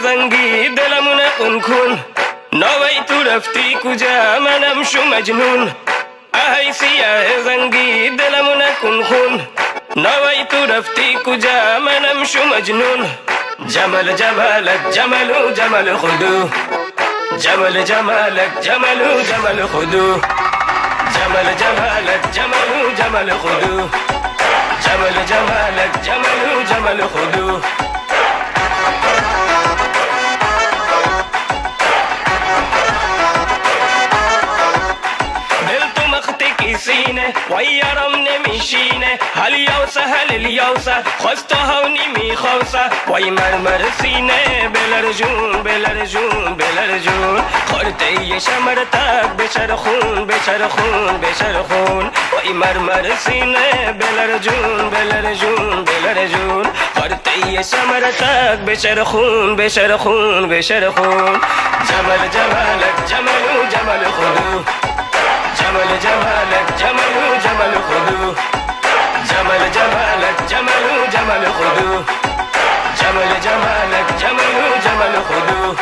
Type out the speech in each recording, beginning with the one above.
زنگی دلمونه کن نوی تو رفتی کجا منم شو مجنون ای سیاه زنگی دلمونه کن نوی تو رفتی کجا منم شو مجنون جمال جمالک جمالو جمال خودو جمال جمالک جمالو جمال خودو جمال جمالک جمالو جمال خودو جمال جمالک جمالو جمال خودو سینه و یارم نمیشینه حال یوسه حال الیوسه خواست هونی میخواسه وای مرمر سینه بلرجون بلرجون بلرجون خورده شمر تک بچرخون بچرخون بچرخون وای مرمر سینه بلرجون بلرجون بلرجون خورده شمر تک بچرخون بچرخون بچرخون جمال جمالک جمالو جمال خودو جمال جمالک جمالو جمال خودو جمال جمالک جمالو جمال خودو جمال جمالک جمالو جمال خودو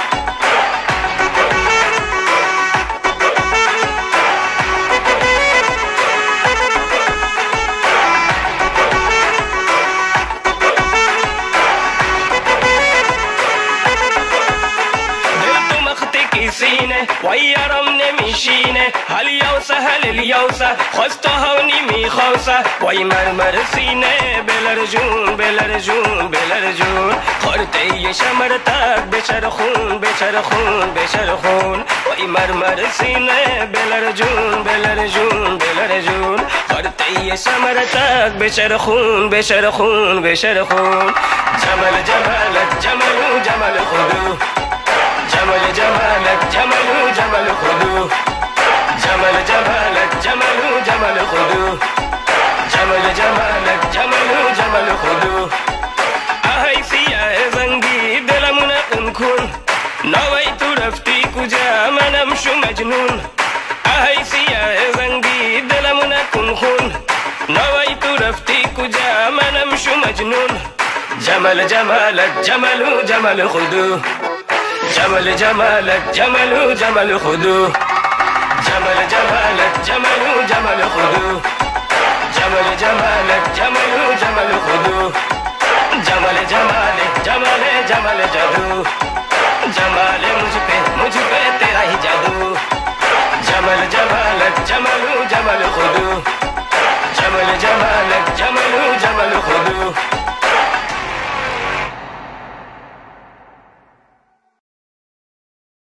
سینه و یارم نمیشینه حال یوسه حال الیوسه خواست هونی میخواسه وای مرمر سینه بلرجون بلرجون بلرجون خورده شمر تک بچرخون بچرخون بچرخون وای مرمر سینه بلرجون بلرجون بلرجون خورده شمر تک بچرخون بچرخون بچرخون جمال جمالک جمالو جمال خودو جمال جمالک جمالو جمال خودو جمال جمالک جمالو جمال خودو جمال جمالک جمالو جمال خودو ای سیاه زنگی دلمونه کن نوی تو رفتی کجا منم شو مجنون ای سیاه زنگی دلمونه کن نوی تو رفتی کجا منم شو مجنون جمال جمالک جمالو جمال خودو جمال جمالک جمالو جمال خودو جمال جمالک جمالو جمال خودو جمال جمالک جمالو جمال خودو جمال جمالک جمال جمال جادو جمال مجھ پہ تیرا ہی جادو جمال جمالک جمالو جمال خودو جمال جمالک جمالو جمال خودو